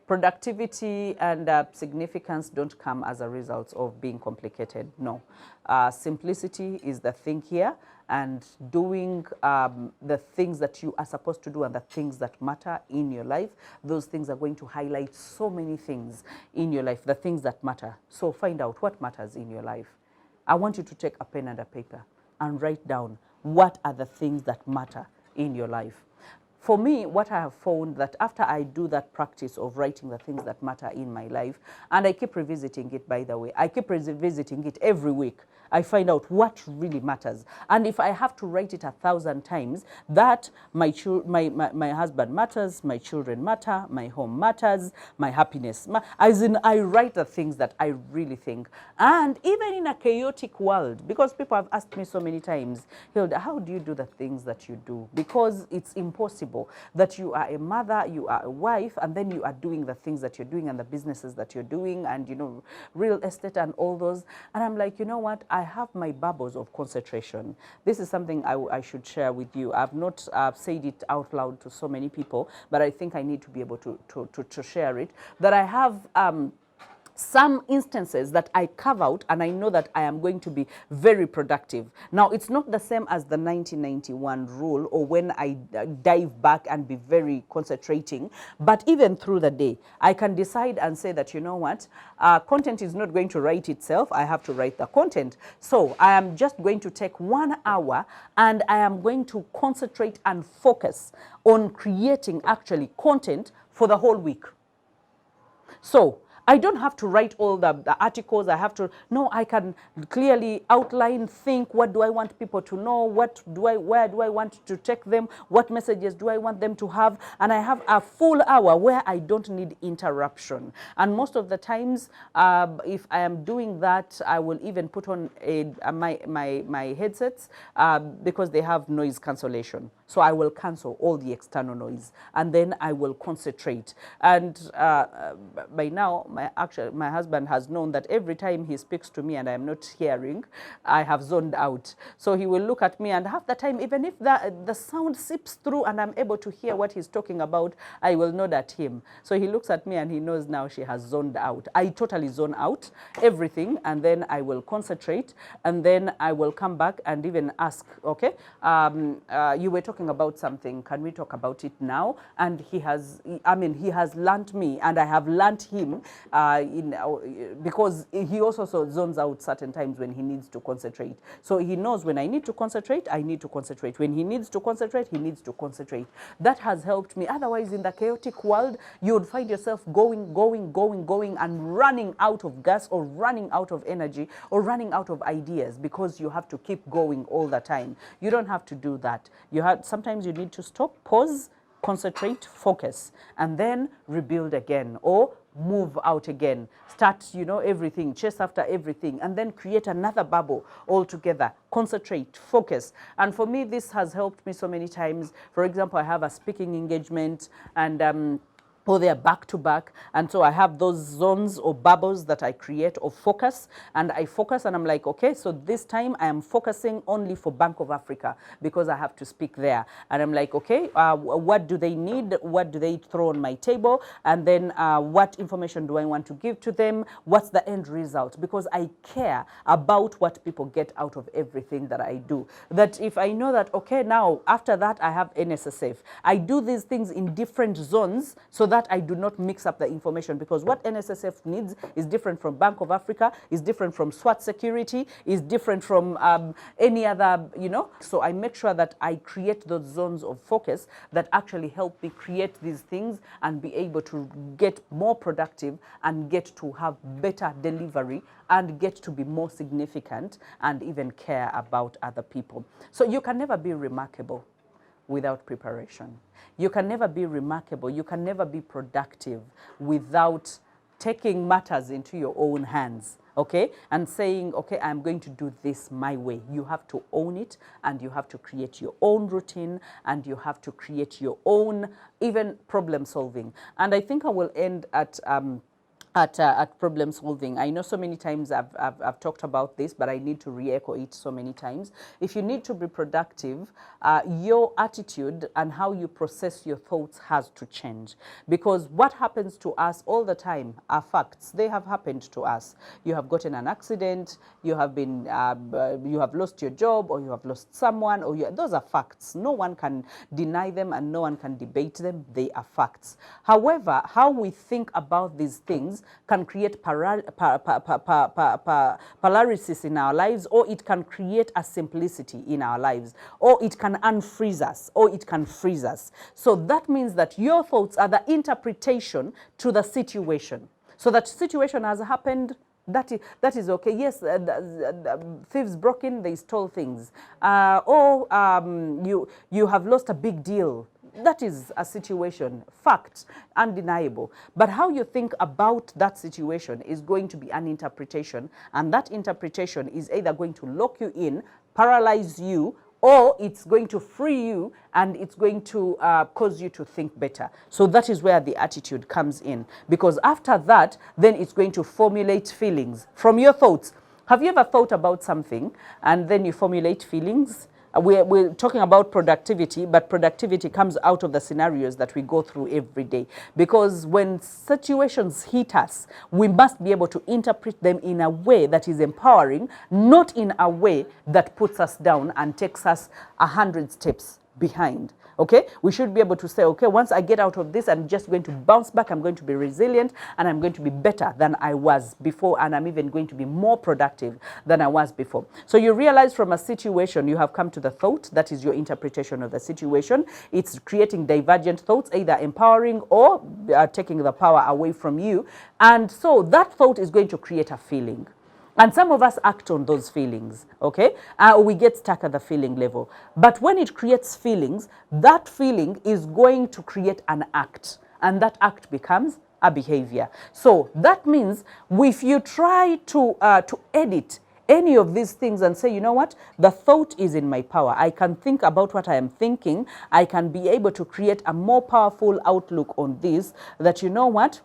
productivity and significance don't come as a result of being complicated. No. Simplicity is the thing here, and doing the things that you are supposed to do and the things that matter in your life. Those things are going to highlight so many things in your life, the things that matter. So find out what matters in your life. I want you to take a pen and a paper and write down what are the things that matter in your life. For me, what I have found that after I do that practice of writing the things that matter in my life, and I keep revisiting it, by the way, I keep revisiting it every week, I find out what really matters. And if I have to write it 1,000 times, that my husband matters, my children matter, my home matters, my happiness. As in, I write the things that I really think. And even in a chaotic world, because people have asked me so many times, Hilda, how do you do the things that you do? Because it's impossible that you are a mother, you are a wife, and then you are doing the things that you're doing and the businesses that you're doing and, you know, real estate and all those. And I'm like, you know what? I have my bubbles of concentration. This is something I should share with you. I've not said it out loud to so many people, but I think I need to be able to share it, that I have some instances that I carve out and I know that I am going to be very productive. Now, it's not the same as the 1991 rule or when I dive back and be very concentrating, but even through the day, I can decide and say that, you know what, content is not going to write itself. I have to write the content. So I am just going to take 1 hour and I am going to concentrate and focus on creating actually content for the whole week. So I don't have to write all the articles. I have to, no, I can clearly outline, think, what do I want people to know? Where do I want to take them? What messages do I want them to have? And I have a full hour where I don't need interruption. And most of the times, if I am doing that, I will even put on my headsets because they have noise cancellation. So I will cancel all the external noise and then I will concentrate. And by now, my husband has known that every time he speaks to me and I'm not hearing, I have zoned out. So he will look at me, and half the time, even if the sound seeps through and I'm able to hear what he's talking about, I will nod at him. So he looks at me and he knows now she has zoned out. I totally zone out everything, and then I will concentrate, and then I will come back and even ask, okay, you were talking about something, can we talk about it now? And he has learnt me and I have learnt him because he also zones out certain times when he needs to concentrate. So he knows when I need to concentrate, I need to concentrate. When he needs to concentrate, he needs to concentrate. That has helped me. Otherwise, in the chaotic world, you would find yourself going and running out of gas or running out of energy or running out of ideas because you have to keep going all the time. You don't have to do that. Sometimes you need to stop, pause, concentrate, focus, and then rebuild again or move out again. Start, everything, chase after everything, and then create another bubble altogether. Concentrate, focus. And for me, this has helped me so many times. For example, I have a speaking engagement and or they're back to back, and so I have those zones or bubbles that I create of focus, and I focus and I'm like, okay, so this time I am focusing only for Bank of Africa because I have to speak there, and I'm like, okay, what do they need, what do they throw on my table, and then what information do I want to give to them, what's the end result, because I care about what people get out of everything that I do. That if I know that, okay, now after that I have NSSF, I do these things in different zones so that I do not mix up the information, because what NSSF needs is different from Bank of Africa, is different from SWAT security, is different from any other, So I make sure that I create those zones of focus that actually help me create these things and be able to get more productive and get to have better delivery and get to be more significant and even care about other people. So you can never be remarkable without preparation. You can never be remarkable. You can never be productive without taking matters into your own hands, okay? And saying, okay, I'm going to do this my way. You have to own it, and you have to create your own routine, and you have to create your own even problem solving. And I think I will end at at problem solving. I know so many times I've talked about this, but I need to re-echo it so many times. If you need to be productive, your attitude and how you process your thoughts has to change. Because what happens to us all the time are facts. They have happened to us. You have gotten an accident, you have been, you have lost your job, or you have lost someone, or those are facts. No one can deny them and no one can debate them. They are facts. However, how we think about these things can create paralysis in our lives, or it can create a simplicity in our lives, or it can unfreeze us, or it can freeze us. So that means that your thoughts are the interpretation to the situation. So that situation has happened, that is okay. Yes, thieves broke in, they stole things. You have lost a big deal. That is a situation, fact, undeniable. But how you think about that situation is going to be an interpretation, and that interpretation is either going to lock you in, paralyze you, or it's going to free you, and it's going to cause you to think better. So that is where the attitude comes in, because after that, then it's going to formulate feelings from your thoughts. Have you ever thought about something and then you formulate feelings? We're talking about productivity, but productivity comes out of the scenarios that we go through every day. Because when situations hit us, we must be able to interpret them in a way that is empowering, not in a way that puts us down and takes us 100 steps behind. Okay, we should be able to say, okay, once I get out of this, I'm just going to bounce back, I'm going to be resilient, and I'm going to be better than I was before, and I'm even going to be more productive than I was before. So you realize from a situation, you have come to the thought, that is your interpretation of the situation. It's creating divergent thoughts, either empowering or taking the power away from you. And so that thought is going to create a feeling. And some of us act on those feelings, okay? We get stuck at the feeling level. But when it creates feelings, that feeling is going to create an act. And that act becomes a behavior. So that means if you try to edit any of these things and say, you know what, the thought is in my power. I can think about what I am thinking. I can be able to create a more powerful outlook on this, that you know what,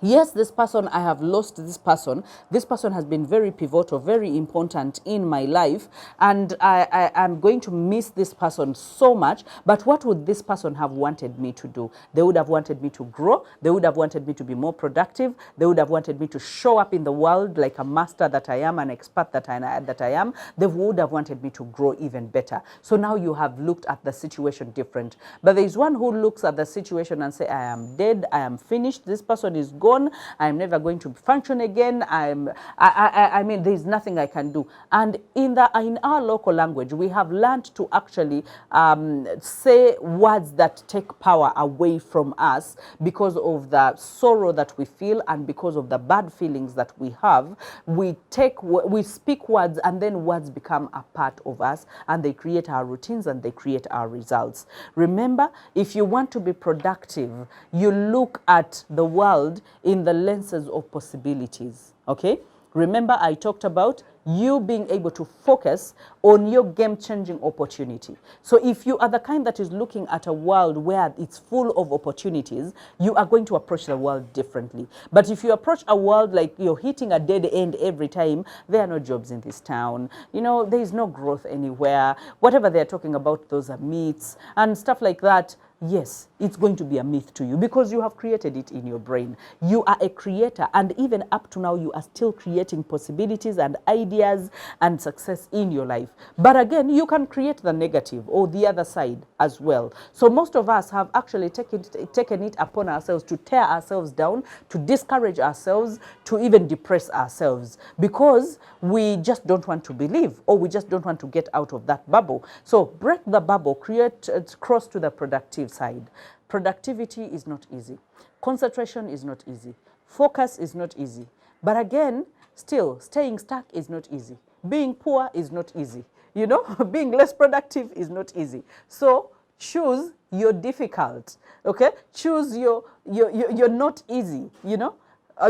yes, this person, I have lost this person. This person has been very pivotal, very important in my life. And I am going to miss this person so much. But what would this person have wanted me to do? They would have wanted me to grow. They would have wanted me to be more productive. They would have wanted me to show up in the world like a master that I am, an expert that I am. They would have wanted me to grow even better. So now you have looked at the situation different. But there is one who looks at the situation and say, I am dead. I am finished. This person is gone. I'm never going to function again. I mean, there's nothing I can do. And in our local language, we have learned to actually say words that take power away from us because of the sorrow that we feel and because of the bad feelings that we have. We speak words, and then words become a part of us, and they create our routines and they create our results. Remember, if you want to be productive, you look at the world in the lenses of possibilities, okay? Remember, I talked about you being able to focus on your game-changing opportunity. So if you are the kind that is looking at a world where it's full of opportunities, you are going to approach the world differently. But if you approach a world like you're hitting a dead end every time, there are no jobs in this town, you know, there is no growth anywhere, whatever they're talking about, those are myths and stuff like that, yes, it's going to be a myth to you because you have created it in your brain. You are a creator, and even up to now, you are still creating possibilities and ideas and success in your life. But again, you can create the negative or the other side as well. So most of us have actually taken it upon ourselves to tear ourselves down, to discourage ourselves, to even depress ourselves because we just don't want to believe, or we just don't want to get out of that bubble. So break the bubble, cross to the productive side. Productivity is not easy. Concentration is not easy. Focus is not easy. But again, still, staying stuck is not easy. Being poor is not easy. You know, being less productive is not easy. So choose your difficult, okay? Choose your not easy, you know?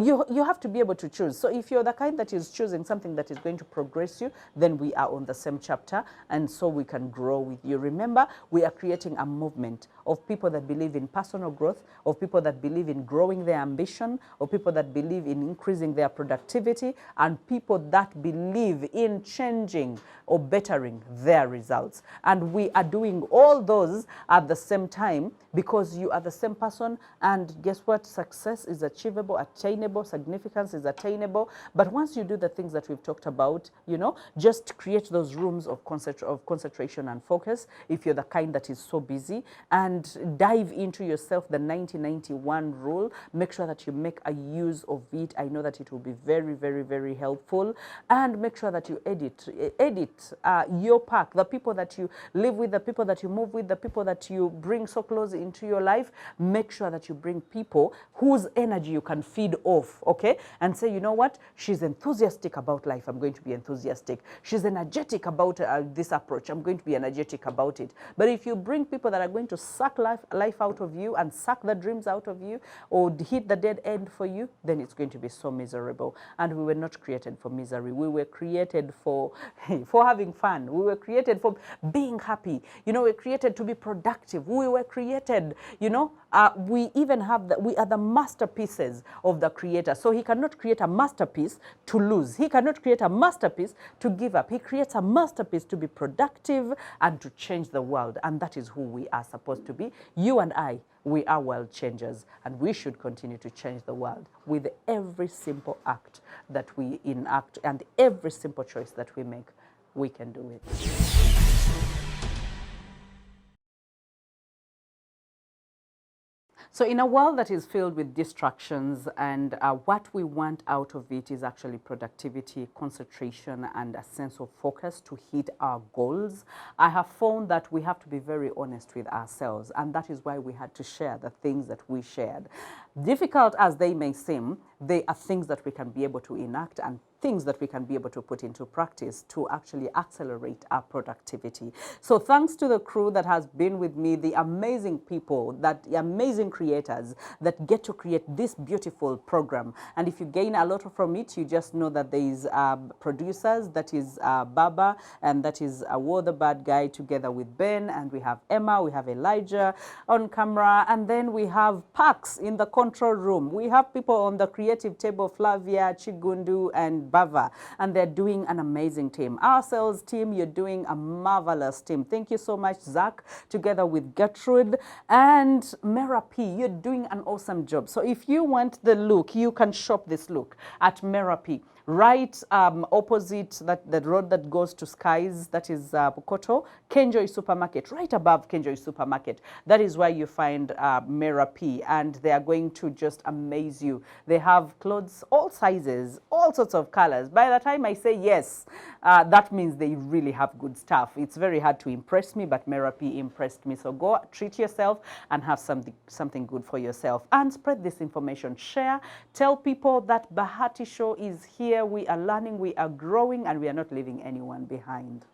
You have to be able to choose. So if you're the kind that is choosing something that is going to progress you, then we are on the same chapter, and so we can grow with you. Remember, we are creating a movement of people that believe in personal growth, of people that believe in growing their ambition, of people that believe in increasing their productivity, and people that believe in changing or bettering their results. And we are doing all those at the same time because you are the same person, and guess what? Success is achievable, attainable, significance is attainable. But once you do the things that we've talked about, you know, just create those rooms of concentration and focus if you're the kind that is so busy, and dive into yourself, the 90-91 rule. Make sure that you make a use of it. I know that it will be very, very, very helpful. And make sure that you edit your pack, the people that you live with, the people that you move with, the people that you bring so close into your life. Make sure that you bring people whose energy you can feed off, okay? And say, you know what? She's enthusiastic about life. I'm going to be enthusiastic. She's energetic about this approach. I'm going to be energetic about it. But if you bring people that are going to suck life out of you and suck the dreams out of you or hit the dead end for you, then it's going to be so miserable. And we were not created for misery. We were created for having fun. We were created for being happy. You know, we're created to be productive. We were created, you know, we even have we are the masterpieces of the Creator. So he cannot create a masterpiece to lose. He cannot create a masterpiece to give up. He creates a masterpiece to be productive and to change the world. And that is who we are supposed to be. You and I, we are world changers, and we should continue to change the world with every simple act that we enact and every simple choice that we make. We can do it. So in a world that is filled with distractions, and what we want out of it is actually productivity, concentration, and a sense of focus to hit our goals, I have found that we have to be very honest with ourselves, and that is why we had to share the things that we shared. Difficult as they may seem, they are things that we can be able to enact and things that we can be able to put into practice to actually accelerate our productivity. So thanks to the crew that has been with me, the amazing people, the amazing creators that get to create this beautiful program. And if you gain a lot from it, you just know that there is producers, that is Baba, and that is War the Bad Guy together with Ben, and we have Emma, we have Elijah on camera, and then we have Pax in the control room. We have people on the creative table, Flavia, Chigundu, and Bava, and they're doing an amazing team. Our sales team, you're doing a marvelous team. Thank you so much, Zach, together with Gertrude and Mera P. You're doing an awesome job. So if you want the look, you can shop this look at Mera P. Right opposite the road that goes to Skies, that is Bukoto, Kenjoy Supermarket, right above Kenjoy Supermarket. That is where you find Mera P, and they are going to just amaze you. They have clothes, all sizes, all sorts of colors. By the time I say yes, that means they really have good stuff. It's very hard to impress me, but Mera P impressed me. So go treat yourself and have something good for yourself. And spread this information. Share. Tell people that Bahati Show is here. We are learning, we are growing, and we are not leaving anyone behind.